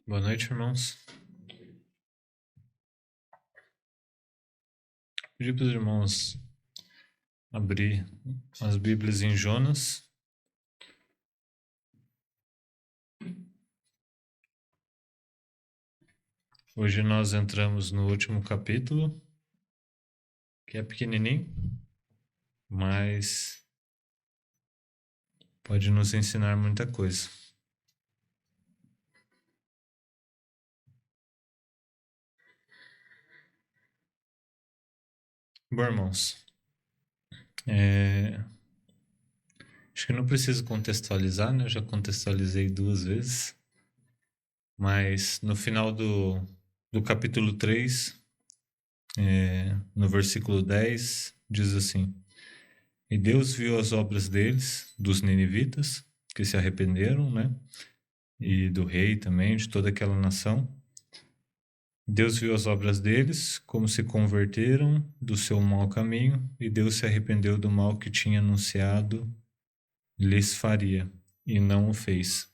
Boa noite, irmãos. Pedi para os irmãos abrir as Bíblias em Jonas. Hoje nós entramos no último capítulo, que é pequenininho, mas pode nos ensinar muita coisa. Bom, irmãos, acho que não preciso contextualizar, né? Eu já contextualizei 2 vezes, mas no final do capítulo 3, no versículo 10, diz assim: E Deus viu as obras deles, dos ninivitas, que se arrependeram, né? E do rei também, de toda aquela nação. Deus viu as obras deles, como se converteram do seu mau caminho, e Deus se arrependeu do mal que tinha anunciado lhes faria, e não o fez.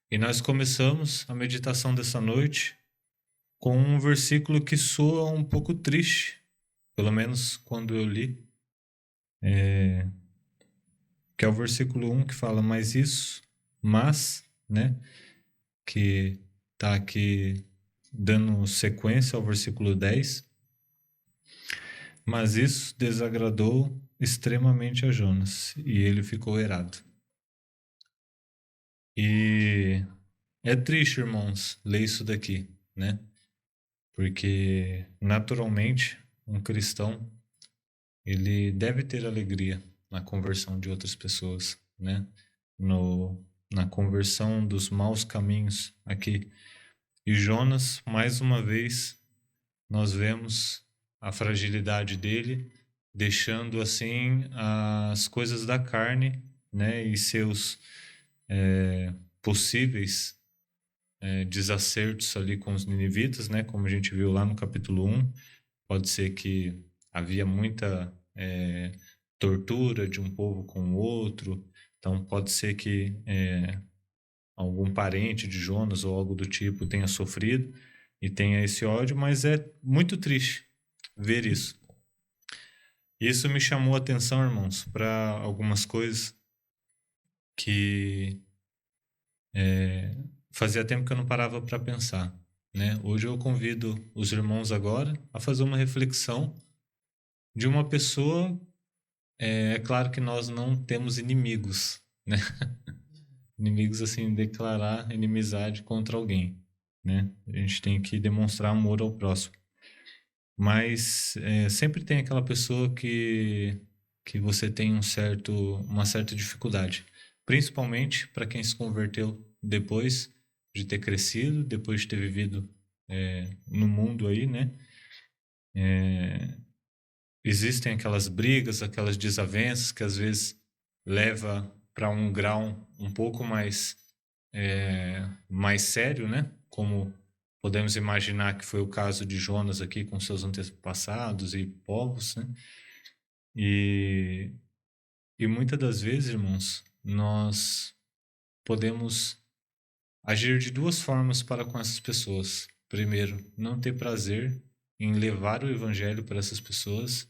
E nós começamos a meditação dessa noite com um versículo que soa um pouco triste, pelo menos quando eu li, que é o versículo 1 que fala, mas, né, que está aqui dando sequência ao versículo 10, mas isso desagradou extremamente a Jonas, e ele ficou irado. E é triste, irmãos, ler isso daqui, né? Porque, naturalmente, um cristão, ele deve ter alegria na conversão de outras pessoas, né? Na conversão dos maus caminhos aqui. E Jonas, mais uma vez, nós vemos a fragilidade dele, deixando assim as coisas da carne, né, e seus possíveis desacertos ali com os ninivitas, né, como a gente viu lá no capítulo 1. Pode ser que havia muita tortura de um povo com o outro, então pode ser que algum parente de Jonas ou algo do tipo tenha sofrido e tenha esse ódio, mas é muito triste ver isso. Isso me chamou a atenção, irmãos, para algumas coisas que fazia tempo que eu não parava para pensar, né? Hoje eu convido os irmãos agora a fazer uma reflexão de uma pessoa. É claro que nós não temos inimigos, né? Inimigos assim, declarar inimizade contra alguém, né? A gente tem que demonstrar amor ao próximo. Mas sempre tem aquela pessoa que você tem uma certa dificuldade, principalmente para quem se converteu depois de ter crescido, depois de ter vivido no mundo aí, né? Existem aquelas brigas, aquelas desavenças que às vezes leva para um grau um pouco mais sério, né? Como podemos imaginar que foi o caso de Jonas aqui com seus antepassados e povos, né? E muitas das vezes, irmãos, nós podemos agir de 2 formas para com essas pessoas. Primeiro, não ter prazer em levar o evangelho para essas pessoas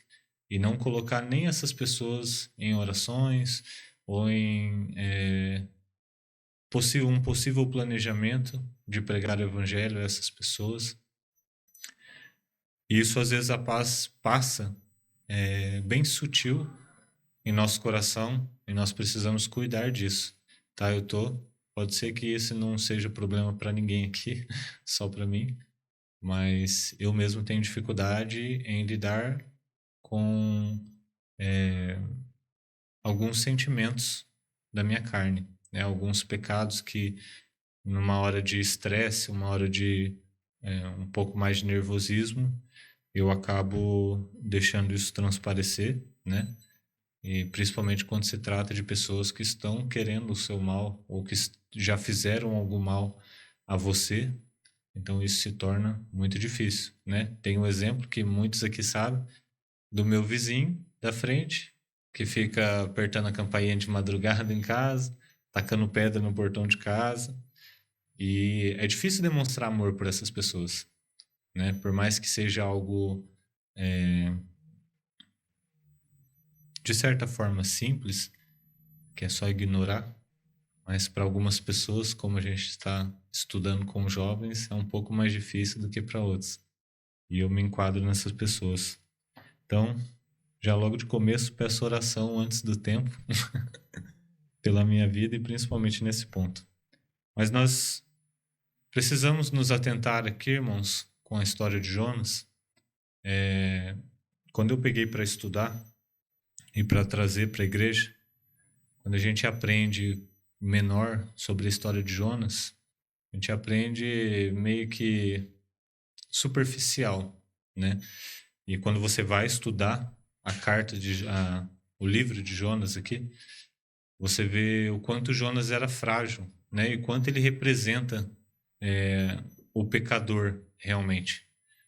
e não colocar nem essas pessoas em orações ou em um possível planejamento de pregar o evangelho a essas pessoas. E isso às vezes passa bem sutil em nosso coração e nós precisamos cuidar disso, tá? Pode ser que esse não seja problema para ninguém aqui, só para mim, mas eu mesmo tenho dificuldade em lidar com alguns sentimentos da minha carne, né? Alguns pecados que numa hora de estresse, uma hora de um pouco mais de nervosismo, eu acabo deixando isso transparecer, né? E principalmente quando se trata de pessoas que estão querendo o seu mal ou que já fizeram algum mal a você, então isso se torna muito difícil, né? Tem um exemplo que muitos aqui sabem do meu vizinho da frente, que fica apertando a campainha de madrugada em casa, tacando pedra no portão de casa. E é difícil demonstrar amor por essas pessoas, né? Por mais que seja algo, de certa forma, simples, que é só ignorar, mas para algumas pessoas, como a gente está estudando com jovens, é um pouco mais difícil do que para outros. E eu me enquadro nessas pessoas. Então, já logo de começo, peço oração antes do tempo pela minha vida e principalmente nesse ponto. Mas nós precisamos nos atentar aqui, irmãos, com a história de Jonas. Quando eu peguei para estudar e para trazer para a igreja, quando a gente aprende menor sobre a história de Jonas, a gente aprende meio que superficial, né? E quando você vai estudar o livro de Jonas aqui, você vê o quanto Jonas era frágil, né? E quanto ele representa o pecador realmente.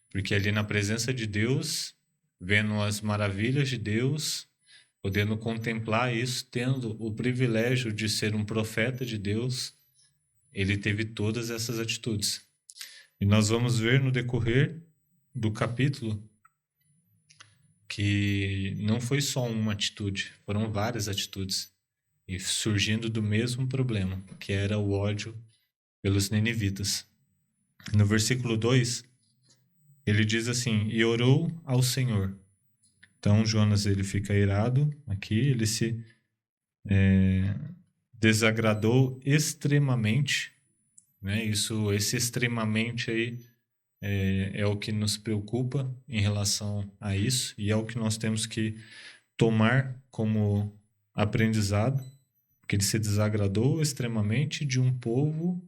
Porque ali na presença de Deus, vendo as maravilhas de Deus, podendo contemplar isso, tendo o privilégio de ser um profeta de Deus, ele teve todas essas atitudes. E nós vamos ver no decorrer do capítulo que não foi só uma atitude, foram várias atitudes. E surgindo do mesmo problema, que era o ódio pelos ninivitas. No versículo 2, ele diz assim: e orou ao Senhor. Então Jonas ele fica irado aqui, ele se desagradou extremamente, né? Esse extremamente aí é o que nos preocupa em relação a isso e é o que nós temos que tomar como aprendizado, porque ele se desagradou extremamente de um povo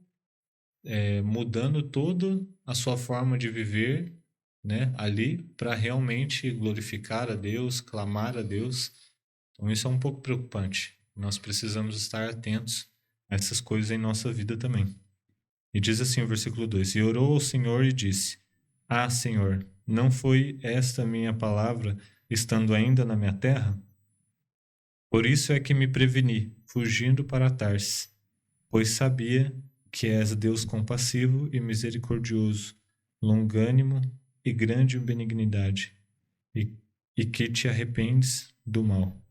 mudando toda a sua forma de viver, né, ali para realmente glorificar a Deus, clamar a Deus. Então isso é um pouco preocupante. Nós precisamos estar atentos a essas coisas em nossa vida também. E diz assim o versículo 2: e orou ao Senhor e disse: ah, Senhor, não foi esta minha palavra estando ainda na minha terra? Por isso é que me preveni, fugindo para Tarsis, pois sabia que és Deus compassivo e misericordioso, longânimo e grande em benignidade, e que te arrependes do mal.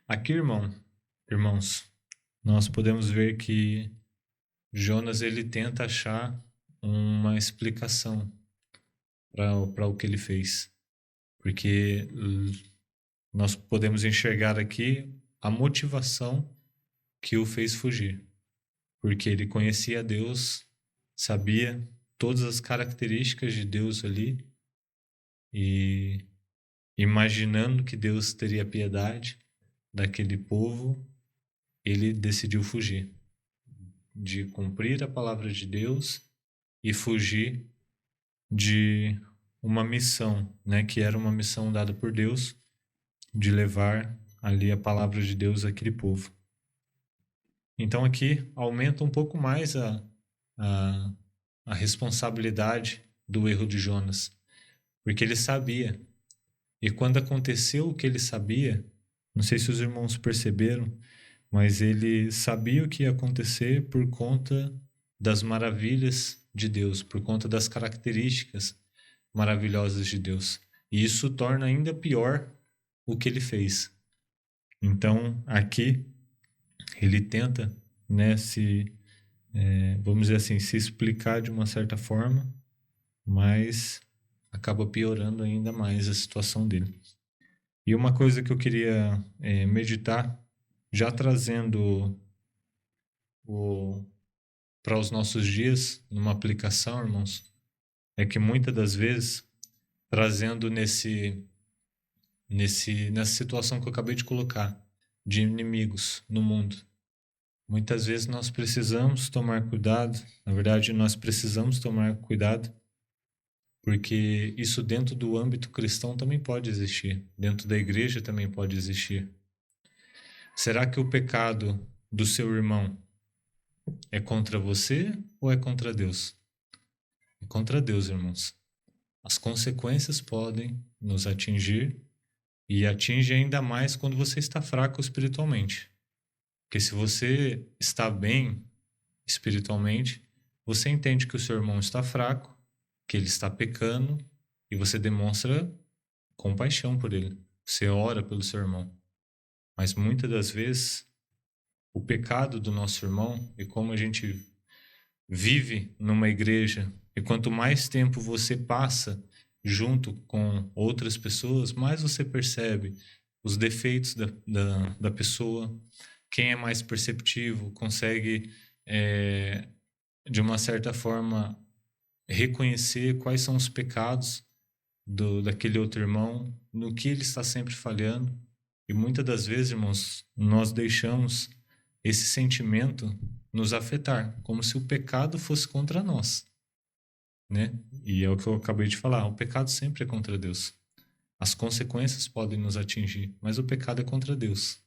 Aqui, irmãos, nós podemos ver que Jonas ele tenta achar uma explicação para o que ele fez, porque nós podemos enxergar aqui a motivação que o fez fugir, porque ele conhecia Deus, sabia todas as características de Deus ali e imaginando que Deus teria piedade daquele povo, ele decidiu fugir, de cumprir a palavra de Deus e fugir de uma missão, né, que era uma missão dada por Deus de levar ali a palavra de Deus àquele povo. Então aqui aumenta um pouco mais a, a responsabilidade do erro de Jonas, porque ele sabia. E quando aconteceu o que ele sabia, não sei se os irmãos perceberam, mas ele sabia o que ia acontecer por conta das maravilhas de Deus, por conta das características maravilhosas de Deus. E isso torna ainda pior o que ele fez. Então, aqui, ele tenta, né, vamos dizer assim, se explicar de uma certa forma, mas acaba piorando ainda mais a situação dele. E uma coisa que eu queria meditar, já trazendo para os nossos dias, numa aplicação, irmãos, é que muitas das vezes, trazendo nessa situação que eu acabei de colocar, de inimigos no mundo, muitas vezes nós precisamos tomar cuidado, na verdade, nós precisamos tomar cuidado, porque isso dentro do âmbito cristão também pode existir, dentro da igreja também pode existir. Será que o pecado do seu irmão é contra você ou é contra Deus? É contra Deus, irmãos. As consequências podem nos atingir e atinge ainda mais quando você está fraco espiritualmente. Porque se você está bem, espiritualmente, você entende que o seu irmão está fraco, que ele está pecando, e você demonstra compaixão por ele. Você ora pelo seu irmão. Mas muitas das vezes, o pecado do nosso irmão, e como a gente vive numa igreja, e quanto mais tempo você passa junto com outras pessoas, mais você percebe os defeitos da pessoa. Quem é mais perceptivo consegue, de uma certa forma, reconhecer quais são os pecados daquele outro irmão, no que ele está sempre falhando. E muitas das vezes, irmãos, nós deixamos esse sentimento nos afetar, como se o pecado fosse contra nós, né? E é o que eu acabei de falar, o pecado sempre é contra Deus. As consequências podem nos atingir, mas o pecado é contra Deus.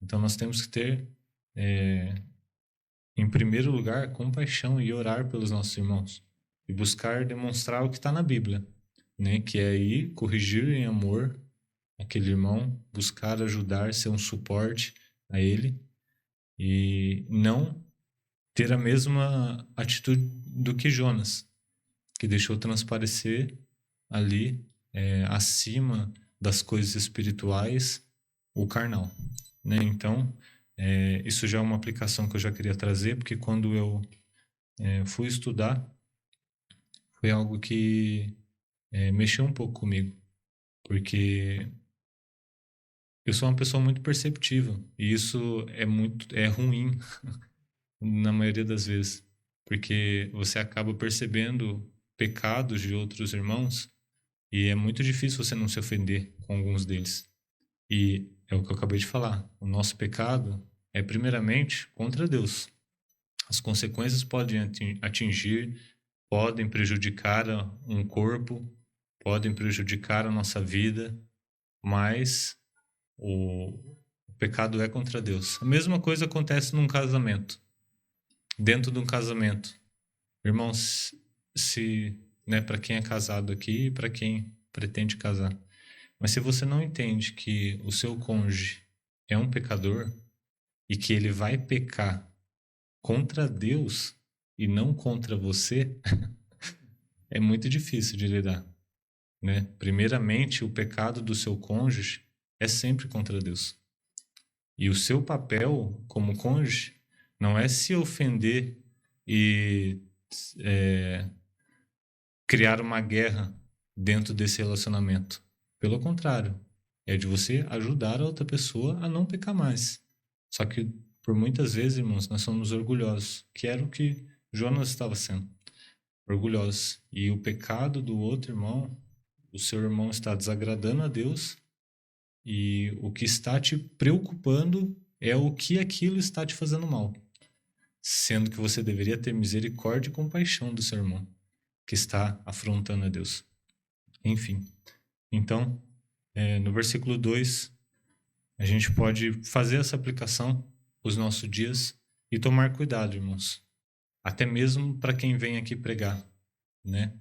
Então nós temos que ter, em primeiro lugar, compaixão e orar pelos nossos irmãos. E buscar demonstrar o que está na Bíblia, né? Que é ir corrigir em amor aquele irmão, buscar ajudar, ser um suporte a ele e não ter a mesma atitude do que Jonas, que deixou transparecer ali, acima das coisas espirituais, o carnal, né? Então, isso já é uma aplicação que eu já queria trazer, porque quando eu fui estudar, foi algo que mexeu um pouco comigo, porque eu sou uma pessoa muito perceptiva e isso é ruim na maioria das vezes, porque você acaba percebendo pecados de outros irmãos e é muito difícil você não se ofender com alguns deles. E é o que eu acabei de falar, o nosso pecado é primeiramente contra Deus. As consequências podem atingir, podem prejudicar um corpo, podem prejudicar a nossa vida, mas o pecado é contra Deus. A mesma coisa acontece num casamento. Dentro de um casamento, irmãos, né, para quem é casado aqui e para quem pretende casar, mas se você não entende que o seu cônjuge é um pecador e que ele vai pecar contra Deus e não contra você, é muito difícil de lidar, né? Primeiramente, o pecado do seu cônjuge é sempre contra Deus. E o seu papel como cônjuge não é se ofender e criar uma guerra dentro desse relacionamento. Pelo contrário, é de você ajudar a outra pessoa a não pecar mais. Só que, por muitas vezes, irmãos, nós somos orgulhosos, que era o que Jonas estava sendo. Orgulhosos. E o pecado do outro irmão, o seu irmão está desagradando a Deus e o que está te preocupando é o que aquilo está te fazendo mal. Sendo que você deveria ter misericórdia e compaixão do seu irmão, que está afrontando a Deus. Enfim. Então, no versículo 2, a gente pode fazer essa aplicação para os nossos dias e tomar cuidado, irmãos. Até mesmo para quem vem aqui pregar, né?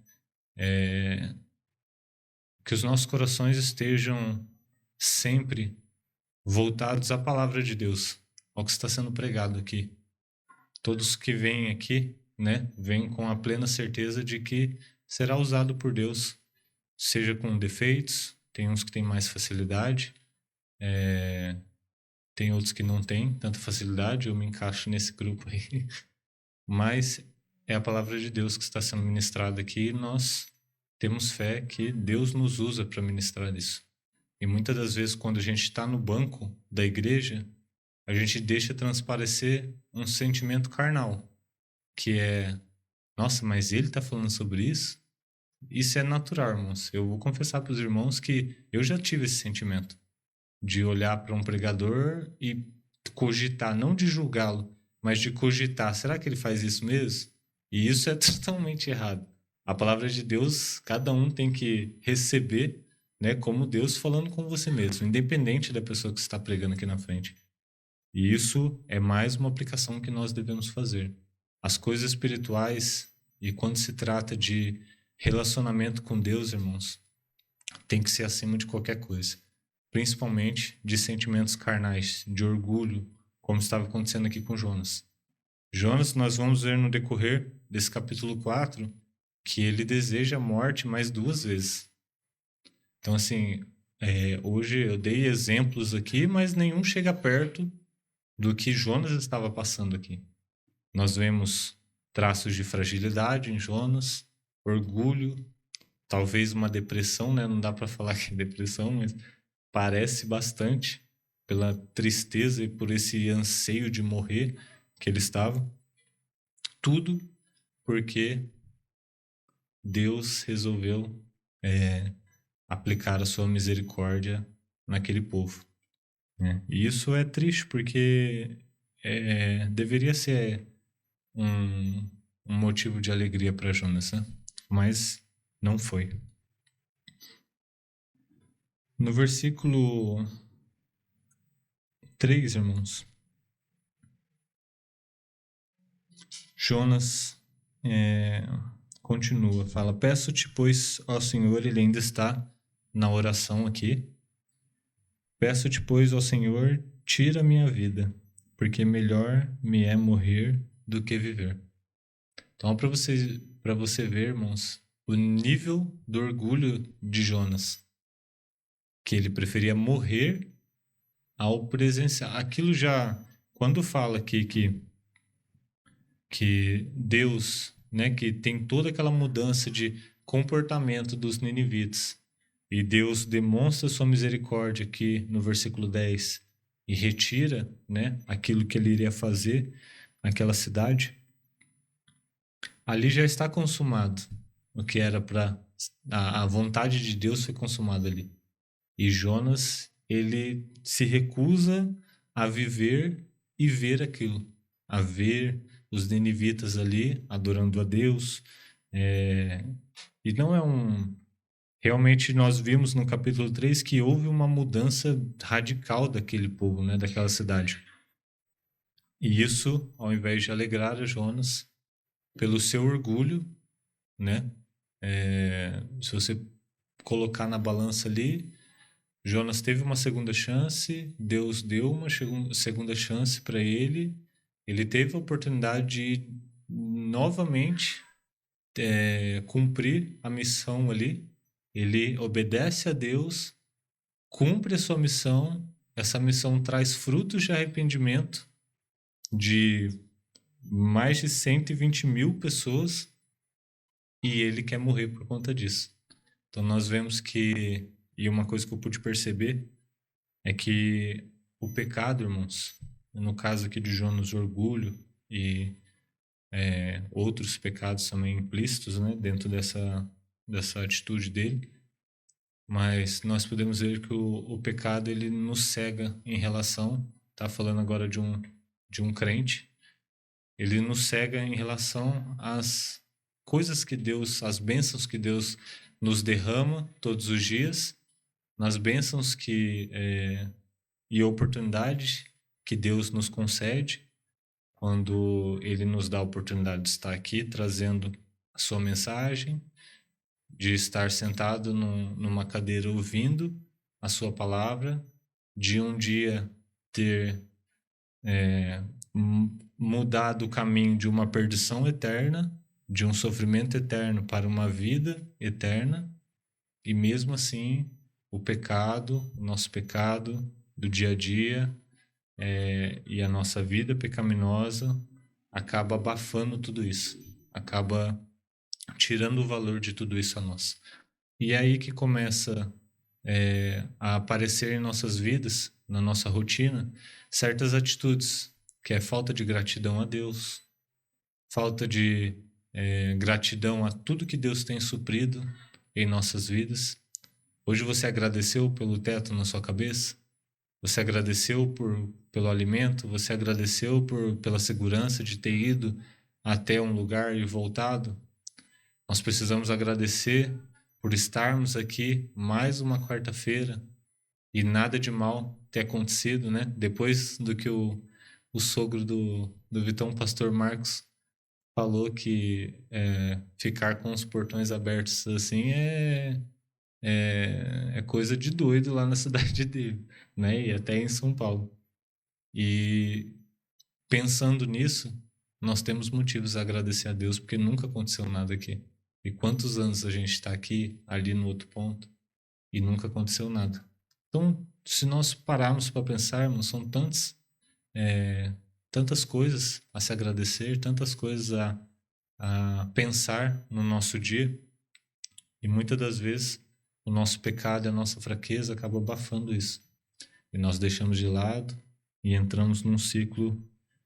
Que os nossos corações estejam sempre voltados à palavra de Deus, ao que está sendo pregado aqui. Todos que vêm aqui, né, vêm com a plena certeza de que será usado por Deus, seja com defeitos, tem uns que têm mais facilidade, tem outros que não têm tanta facilidade, eu me encaixo nesse grupo aí, mas é a palavra de Deus que está sendo ministrada aqui e nós temos fé que Deus nos usa para ministrar isso. E muitas das vezes, quando a gente está no banco da igreja, a gente deixa transparecer um sentimento carnal, que é, nossa, mas ele está falando sobre isso? Isso é natural, irmãos. Eu vou confessar para os irmãos que eu já tive esse sentimento de olhar para um pregador e cogitar, não de julgá-lo, mas de cogitar, será que ele faz isso mesmo? E isso é totalmente errado. A palavra de Deus, cada um tem que receber, né, como Deus falando com você mesmo, independente da pessoa que está pregando aqui na frente. E isso é mais uma aplicação que nós devemos fazer. As coisas espirituais, e quando se trata de relacionamento com Deus, irmãos, tem que ser acima de qualquer coisa. Principalmente de sentimentos carnais, de orgulho, como estava acontecendo aqui com Jonas. Jonas, nós vamos ver no decorrer desse capítulo 4 que ele deseja a morte mais 2 vezes. Então, assim, hoje eu dei exemplos aqui, mas nenhum chega perto do que Jonas estava passando aqui. Nós vemos traços de fragilidade em Jonas, orgulho, talvez uma depressão, né? Não dá para falar que é depressão, mas parece bastante pela tristeza e por esse anseio de morrer que ele estava. Tudo porque Deus resolveu aplicar a sua misericórdia naquele povo, né? E isso é triste porque deveria ser um, um motivo de alegria para Jonas, né? Mas não foi. No versículo 3, irmãos, Jonas continua, fala: Peço-te, pois, ao Senhor, ele ainda está na oração aqui. Peço-te, pois, ao Senhor, tira minha vida, porque melhor me é morrer do que viver. Então, para você ver, irmãos, o nível do orgulho de Jonas, que ele preferia morrer ao presenciar. Aquilo já, quando fala aqui que Deus, né, que tem toda aquela mudança de comportamento dos ninivitas, e Deus demonstra sua misericórdia aqui no versículo 10 e retira, né, aquilo que ele iria fazer naquela cidade, ali já está consumado o que era para a vontade de Deus foi consumada ali. E Jonas, ele se recusa a viver e ver aquilo, a ver os ninivitas ali adorando a Deus. E não é um. Realmente, nós vimos no capítulo 3 que houve uma mudança radical daquele povo, né, daquela cidade. E isso, ao invés de alegrar a Jonas, pelo seu orgulho, né? Se você colocar na balança ali, Jonas teve uma segunda chance, Deus deu uma segunda chance para ele, ele teve a oportunidade de novamente cumprir a missão ali, ele obedece a Deus, cumpre a sua missão, essa missão traz frutos de arrependimento de mais de 120 mil pessoas e ele quer morrer por conta disso. Então nós vemos que, e uma coisa que eu pude perceber, é que o pecado, irmãos, no caso aqui de Jonas, orgulho e outros pecados também implícitos, né, dentro dessa atitude dele, mas nós podemos ver que o pecado ele nos cega em relação, tá falando agora de um crente, ele nos cega em relação às coisas que Deus, as bênçãos que Deus nos derrama todos os dias, nas bênçãos e oportunidades que Deus nos concede quando Ele nos dá a oportunidade de estar aqui trazendo a sua mensagem, de estar sentado numa cadeira ouvindo a sua palavra, de um dia ter mudado o caminho de uma perdição eterna, de um sofrimento eterno para uma vida eterna, e mesmo assim o pecado, o nosso pecado do dia a dia e a nossa vida pecaminosa acaba abafando tudo isso, acaba tirando o valor de tudo isso a nós. E é aí que começa a aparecer em nossas vidas, na nossa rotina, certas atitudes, que é falta de gratidão a Deus, falta de gratidão a tudo que Deus tem suprido em nossas vidas. Hoje você agradeceu pelo teto na sua cabeça? Você agradeceu pelo alimento? Você agradeceu pela segurança de ter ido até um lugar e voltado? Nós precisamos agradecer por estarmos aqui mais uma quarta-feira e nada de mal ter acontecido, né? Depois do que o sogro do Vitão, pastor Marcos, falou que ficar com os portões abertos assim é coisa de doido lá na cidade dele, né? E até em São Paulo. E pensando nisso, nós temos motivos a agradecer a Deus, porque nunca aconteceu nada aqui. E quantos anos a gente está aqui, ali no outro ponto, e nunca aconteceu nada. Então, se nós pararmos para pensarmos, são tantas coisas a se agradecer, tantas coisas a pensar no nosso dia, e muitas das vezes o nosso pecado e a nossa fraqueza acabam abafando isso. E nós deixamos de lado e entramos num ciclo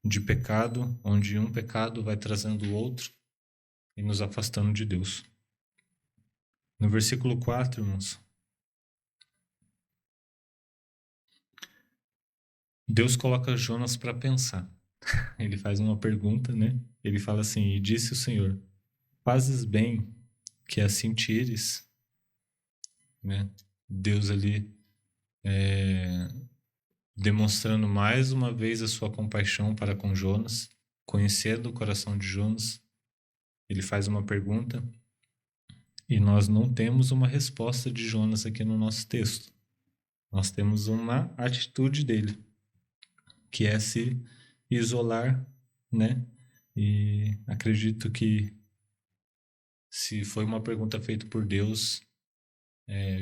de pecado, onde um pecado vai trazendo o outro e nos afastando de Deus. No versículo 4, irmãos, Deus coloca Jonas para pensar. Ele faz uma pergunta, né? Ele fala assim: e disse o Senhor, fazes bem que assim tires, né? Deus ali demonstrando mais uma vez a sua compaixão para com Jonas, conhecendo o coração de Jonas. Ele faz uma pergunta e nós não temos uma resposta de Jonas aqui no nosso texto. Nós temos uma atitude dele, que é se isolar, né? E acredito que se foi uma pergunta feita por Deus,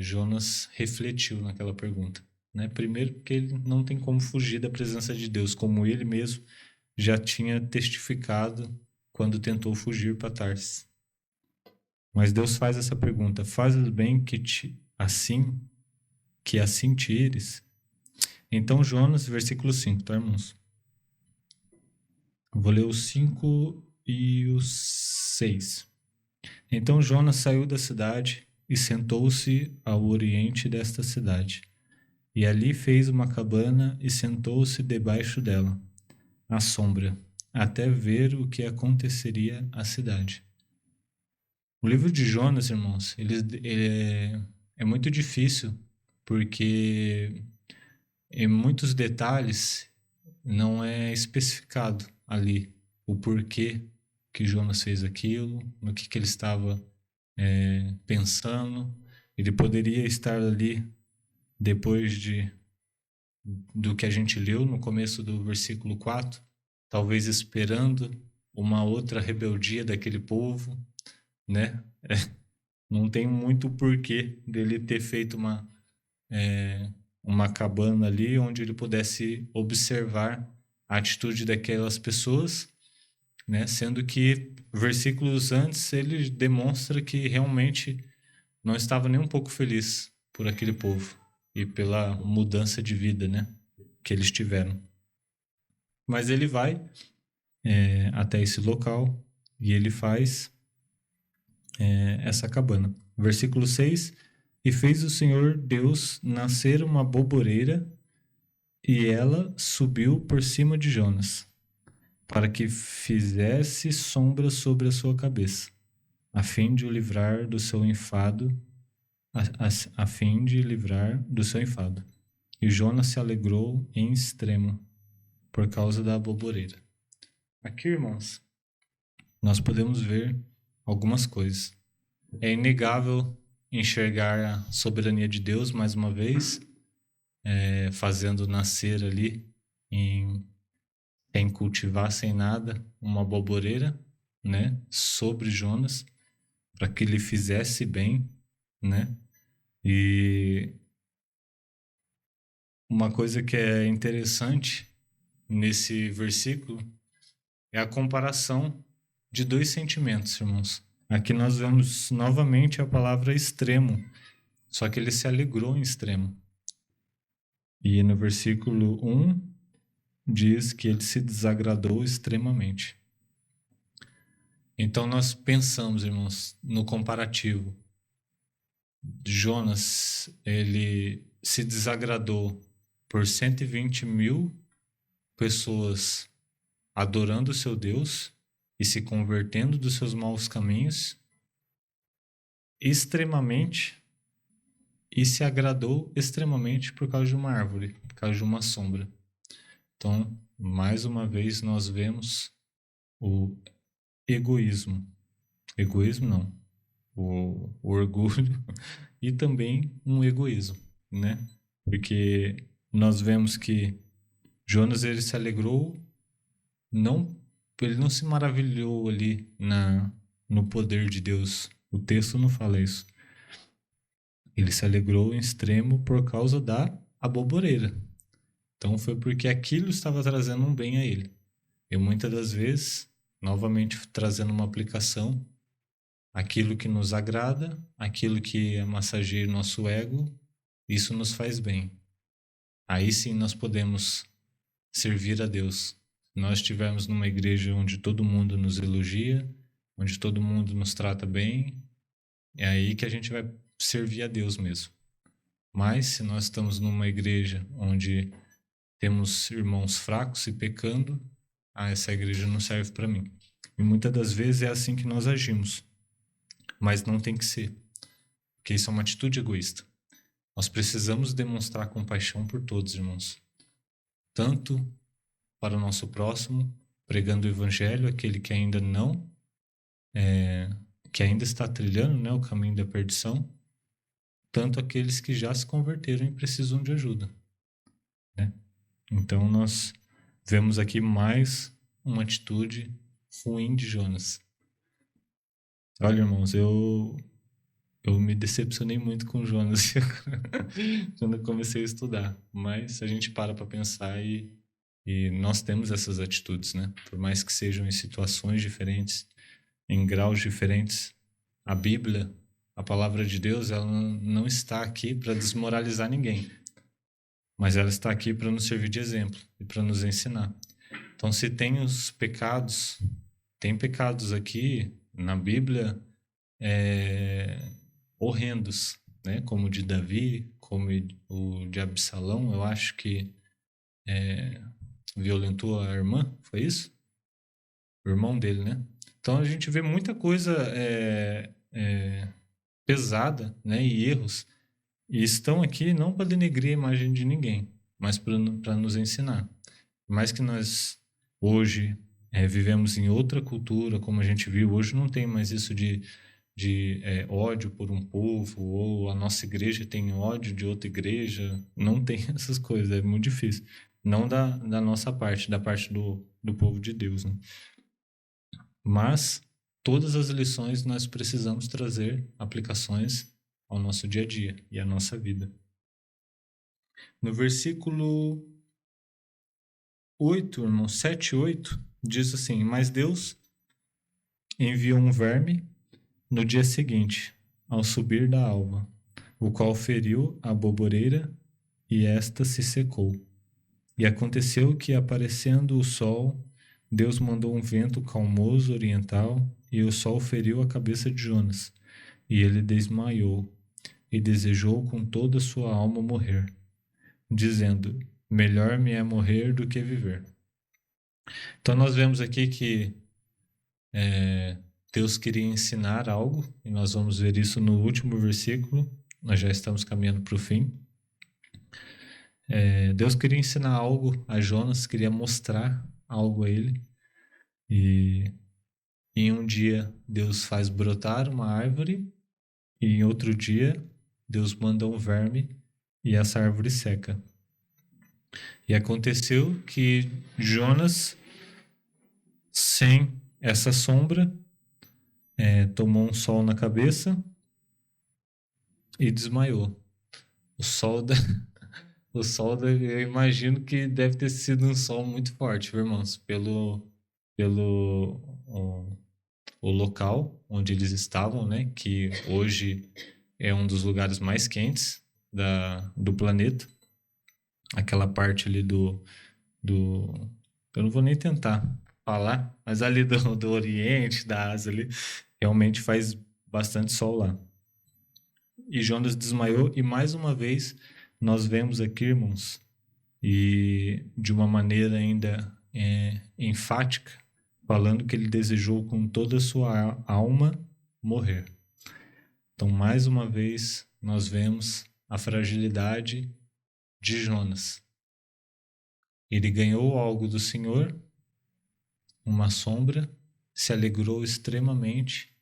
Jonas refletiu naquela pergunta, né? Primeiro porque ele não tem como fugir da presença de Deus, como ele mesmo já tinha testificado quando tentou fugir para Tarsis. Mas Deus faz essa pergunta: fazes bem que assim tires. Então Jonas, versículo 5, tá, irmãos? Vou ler os 5 e os 6. Então Jonas saiu da cidade e sentou-se ao oriente desta cidade. E ali fez uma cabana e sentou-se debaixo dela, à sombra, até ver o que aconteceria à cidade. O livro de Jonas, irmãos, ele é muito difícil, porque em muitos detalhes não é especificado ali o porquê que Jonas fez aquilo, no que ele estava pensando. Ele poderia estar ali depois do que a gente leu no começo do versículo 4, talvez esperando uma outra rebeldia daquele povo, né? Não tem muito porquê dele ter feito uma cabana ali onde ele pudesse observar a atitude daquelas pessoas, né? Sendo que versículos antes ele demonstra que realmente não estava nem um pouco feliz por aquele povo e pela mudança de vida, né, que eles tiveram. Mas ele vai até esse local e ele faz essa cabana. Versículo 6: E fez o Senhor Deus nascer uma boboreira, e ela subiu por cima de Jonas, para que fizesse sombra sobre a sua cabeça, a fim de o livrar do seu enfado, a fim de livrar do seu enfado. E Jonas se alegrou em extremo por causa da boboreira. Aqui, irmãos, nós podemos ver algumas coisas. É inegável enxergar a soberania de Deus mais uma vez, fazendo nascer ali, sem cultivar, sem nada, uma boboreira, né, sobre Jonas, para que ele fizesse bem, né? E uma coisa que é interessante nesse versículo é a comparação de dois sentimentos, irmãos. Aqui nós vemos novamente a palavra extremo, só que ele se alegrou em extremo. E no versículo 1 diz que ele se desagradou extremamente. Então nós pensamos, irmãos, no comparativo. Jonas, ele se desagradou por 120.000 pessoas adorando o seu Deus e se convertendo dos seus maus caminhos extremamente, e se agradou extremamente por causa de uma árvore, por causa de uma sombra. Então, mais uma vez nós vemos o egoísmo. Egoísmo não. O orgulho e também um egoísmo, né? Porque nós vemos que Jonas ele se alegrou não ele não se maravilhou ali no poder de Deus. O texto não fala isso. Ele se alegrou em extremo por causa da aboboreira. Então foi porque aquilo estava trazendo um bem a ele. E muitas das vezes, novamente trazendo uma aplicação, aquilo que nos agrada, aquilo que massageia nosso ego, isso nos faz bem. Aí sim nós podemos servir a Deus. Se nós estivermos numa igreja onde todo mundo nos elogia, onde todo mundo nos trata bem, é aí que a gente vai servir a Deus mesmo. Mas se nós estamos numa igreja onde temos irmãos fracos e pecando, essa igreja não serve para mim. E muitas das vezes é assim que nós agimos. Mas não tem que ser, porque isso é uma atitude egoísta. Nós precisamos demonstrar compaixão por todos, irmãos. Tanto para o nosso próximo, pregando o evangelho, aquele que ainda não, que ainda está trilhando, né, o caminho da perdição, tanto aqueles que já se converteram e precisam de ajuda, né? Então nós vemos aqui mais uma atitude ruim de Jonas. Olha, irmãos, eu me decepcionei muito com Jonas quando eu comecei a estudar, mas a gente para pensar e nós temos essas atitudes, né? Por mais que sejam em situações diferentes, em graus diferentes, a Bíblia, a palavra de Deus, ela não está aqui para desmoralizar ninguém, mas ela está aqui para nos servir de exemplo e para nos ensinar. Então, se tem os pecados, tem pecados aqui na Bíblia horrendos, né? Como o de Davi, como o de Absalão, eu acho que violentou a irmã, foi isso? O irmão dele, né? Então a gente vê muita coisa pesada, né? E erros. E estão aqui não para denegrir a imagem de ninguém, mas para nos ensinar. Por mais que nós hoje vivemos em outra cultura, como a gente viu, hoje não tem mais isso de ódio por um povo, ou a nossa igreja tem ódio de outra igreja, não tem essas coisas, é muito difícil. Não da nossa parte, da parte do povo de Deus, né? Mas todas as lições nós precisamos trazer aplicações ao nosso dia a dia e à nossa vida. No versículo 8, irmão, 7 e 8, diz assim: Mas Deus enviou um verme no dia seguinte, ao subir da alva, o qual feriu a aboboreira, e esta se secou. E aconteceu que, aparecendo o sol, Deus mandou um vento calmoso oriental, e o sol feriu a cabeça de Jonas, e ele desmaiou, e desejou com toda a sua alma morrer, dizendo: melhor me é morrer do que viver. Então nós vemos aqui que Deus queria ensinar algo, e nós vamos ver isso no último versículo. Nós já estamos caminhando para o fim. Deus queria ensinar algo a Jonas, queria mostrar algo a ele. E em um dia Deus faz brotar uma árvore, e em outro dia Deus manda um verme e essa árvore seca. E aconteceu que Jonas, sem essa sombra, tomou um sol na cabeça e desmaiou. O sol eu imagino que deve ter sido um sol muito forte, viu, irmãos? Pelo o local onde eles estavam, né? Que hoje é um dos lugares mais quentes do planeta. Aquela parte ali do eu não vou nem tentar falar, mas ali do Oriente, da Ásia ali, realmente faz bastante sol lá. E Jonas desmaiou, e mais uma vez nós vemos aqui, irmãos, e de uma maneira ainda enfática, falando que ele desejou com toda a sua alma morrer. Então, mais uma vez, nós vemos a fragilidade de Jonas. Ele ganhou algo do Senhor, uma sombra, se alegrou extremamente,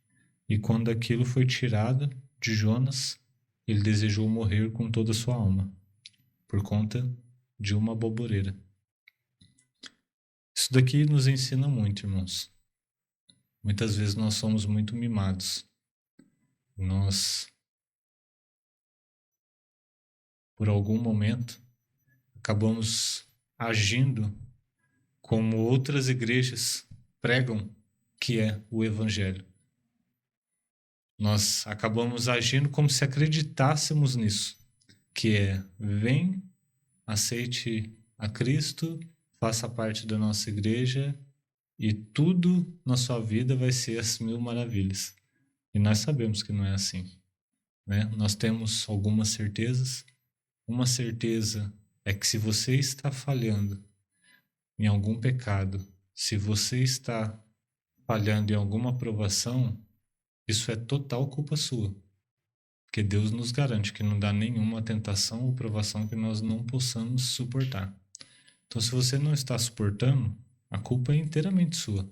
e quando aquilo foi tirado de Jonas, ele desejou morrer com toda a sua alma, por conta de uma aboboreira. Isso daqui nos ensina muito, irmãos. Muitas vezes nós somos muito mimados. Nós, por algum momento, acabamos agindo como outras igrejas pregam que é o Evangelho. Nós acabamos agindo como se acreditássemos nisso, que é: vem, aceite a Cristo, faça parte da nossa igreja e tudo na sua vida vai ser as mil maravilhas. E nós sabemos que não é assim, né? Nós temos algumas certezas. Uma certeza é que se você está falhando em algum pecado, se você está falhando em alguma provação, isso é total culpa sua. Porque Deus nos garante que não dá nenhuma tentação ou provação que nós não possamos suportar. Então, se você não está suportando, a culpa é inteiramente sua.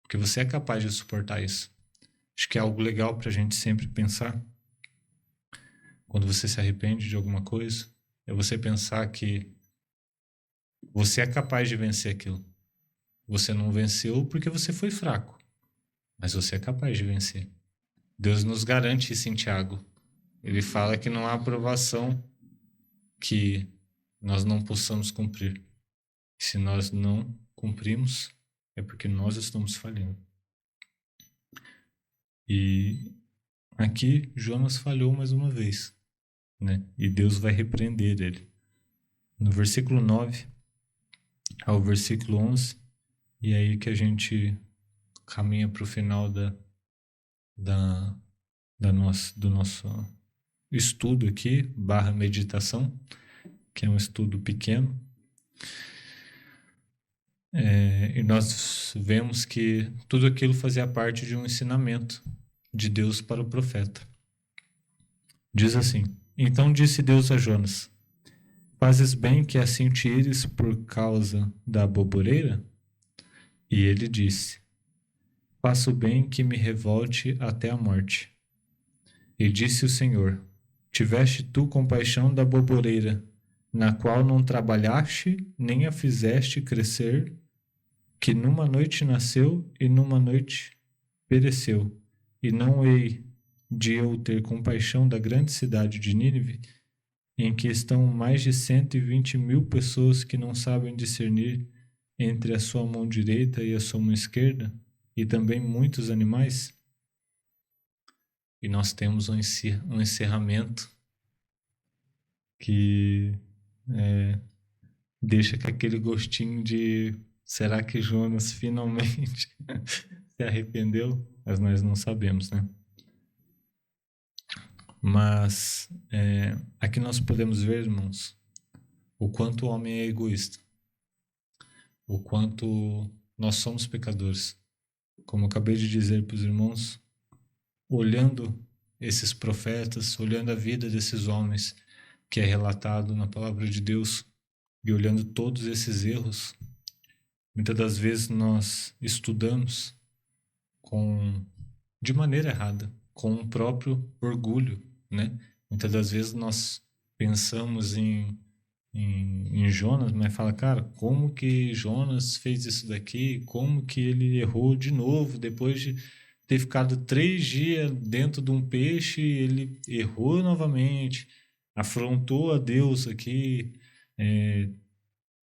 Porque você é capaz de suportar isso. Acho que é algo legal para a gente sempre pensar. Quando você se arrepende de alguma coisa, é você pensar que você é capaz de vencer aquilo. Você não venceu porque você foi fraco, mas você é capaz de vencer. Deus nos garante isso em Tiago. Ele fala que não há aprovação que nós não possamos cumprir. Se nós não cumprimos, é porque nós estamos falhando. E aqui Jonas falhou mais uma vez, né? E Deus vai repreender ele. No versículo 9 ao versículo 11, e é aí que a gente caminha para o final do nosso estudo aqui, / meditação, que é um estudo pequeno. E nós vemos que tudo aquilo fazia parte de um ensinamento de Deus para o profeta. Diz assim: então disse Deus a Jonas: fazes bem que assim te ires por causa da aboboreira? E ele disse: faço bem que me revolte até a morte. E disse o Senhor: tiveste tu compaixão da aboboreira, na qual não trabalhaste, nem a fizeste crescer, que numa noite nasceu e numa noite pereceu. E não hei de eu ter compaixão da grande cidade de Nínive, em que estão mais de 120.000 pessoas que não sabem discernir entre a sua mão direita e a sua mão esquerda, e também muitos animais? E nós temos um encerramento que deixa com aquele gostinho de: será que Jonas finalmente se arrependeu? Mas nós não sabemos, né? Mas aqui nós podemos ver, irmãos, o quanto o homem é egoísta, o quanto nós somos pecadores. Como eu acabei de dizer para os irmãos, olhando esses profetas, olhando a vida desses homens que é relatado na palavra de Deus e olhando todos esses erros, muitas das vezes nós estudamos de maneira errada, com o próprio orgulho, né? Muitas das vezes nós pensamos em Jonas, mas fala: cara, como que Jonas fez isso daqui? Como que ele errou de novo depois de ter ficado 3 dias dentro de um peixe? Ele errou novamente, afrontou a Deus aqui,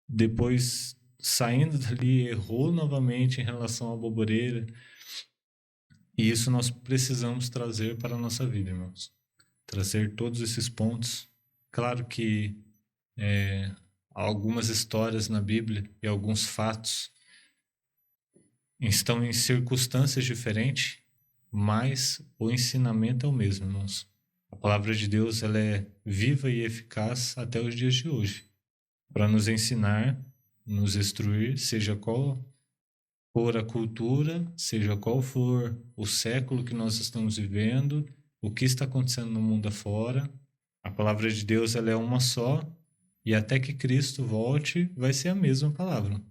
depois saindo dali errou novamente em relação à aboboreira. E isso nós precisamos trazer para a nossa vida, irmãos. Trazer todos esses pontos. Claro que algumas histórias na Bíblia e alguns fatos estão em circunstâncias diferentes, mas o ensinamento é o mesmo, irmãos. A palavra de Deus, ela é viva e eficaz até os dias de hoje, para nos ensinar, nos instruir, seja qual for a cultura, seja qual for o século que nós estamos vivendo, o que está acontecendo no mundo afora. A palavra de Deus, ela é uma só, e até que Cristo volte, vai ser a mesma palavra.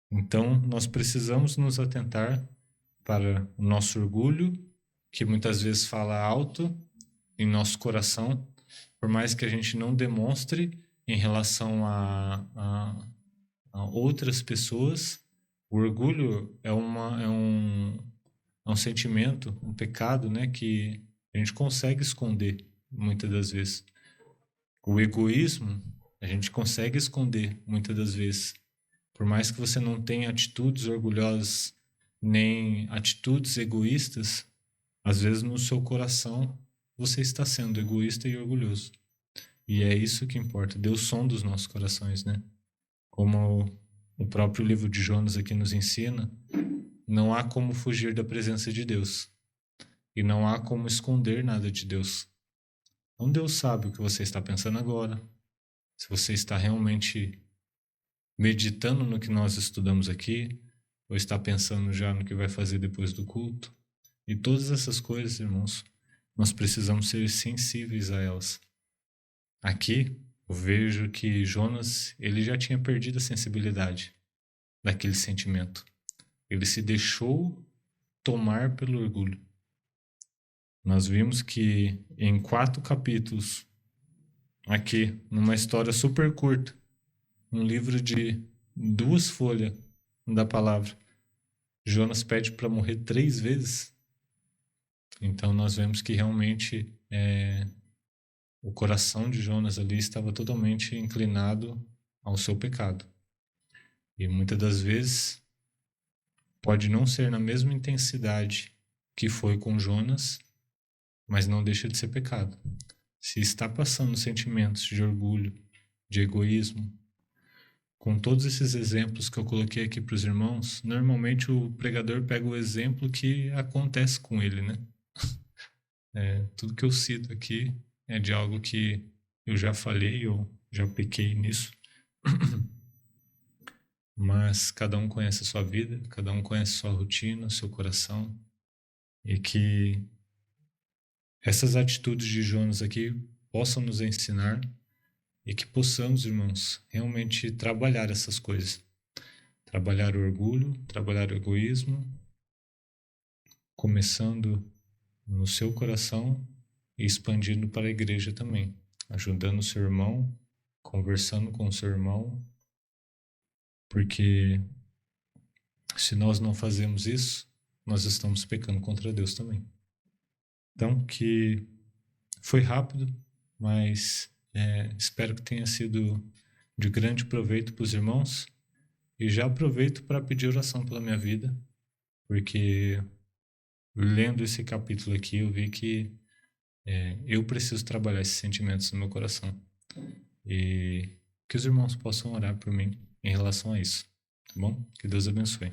Então, nós precisamos nos atentar para o nosso orgulho, que muitas vezes fala alto em nosso coração, por mais que a gente não demonstre em relação a outras pessoas, O orgulho é um sentimento, um pecado, né, que a gente consegue esconder muitas das vezes. O egoísmo, a gente consegue esconder muitas das vezes. Por mais que você não tenha atitudes orgulhosas, nem atitudes egoístas, às vezes no seu coração você está sendo egoísta e orgulhoso. E é isso que importa. Deus sonda os nossos corações, né? Como o próprio livro de Jonas aqui nos ensina, não há como fugir da presença de Deus. E não há como esconder nada de Deus. Então Deus sabe o que você está pensando agora. Se você está realmente meditando no que nós estudamos aqui, ou está pensando já no que vai fazer depois do culto. E todas essas coisas, irmãos, nós precisamos ser sensíveis a elas. Aqui, eu vejo que Jonas, ele já tinha perdido a sensibilidade daquele sentimento. Ele se deixou tomar pelo orgulho. Nós vimos que em 4 capítulos, aqui, numa história super curta, um livro de 2 folhas da palavra, Jonas pede para morrer 3 vezes. Então nós vemos que realmente o coração de Jonas ali estava totalmente inclinado ao seu pecado. E muitas das vezes pode não ser na mesma intensidade que foi com Jonas, mas não deixa de ser pecado. Se está passando sentimentos de orgulho, de egoísmo, com todos esses exemplos que eu coloquei aqui para os irmãos, normalmente o pregador pega o exemplo que acontece com ele, né? Tudo que eu cito aqui é de algo que eu já falei ou já pequei nisso. Mas cada um conhece a sua vida, cada um conhece a sua rotina, seu coração, e que essas atitudes de Jonas aqui possam nos ensinar e que possamos, irmãos, realmente trabalhar essas coisas. Trabalhar o orgulho, trabalhar o egoísmo, começando no seu coração e expandindo para a igreja também, ajudando o seu irmão, conversando com o seu irmão, porque se nós não fazemos isso, nós estamos pecando contra Deus também. Então, que foi rápido, mas espero que tenha sido de grande proveito para os irmãos. E já aproveito para pedir oração pela minha vida, porque lendo esse capítulo aqui eu vi que eu preciso trabalhar esses sentimentos no meu coração. E que os irmãos possam orar por mim em relação a isso, tá bom? Que Deus abençoe.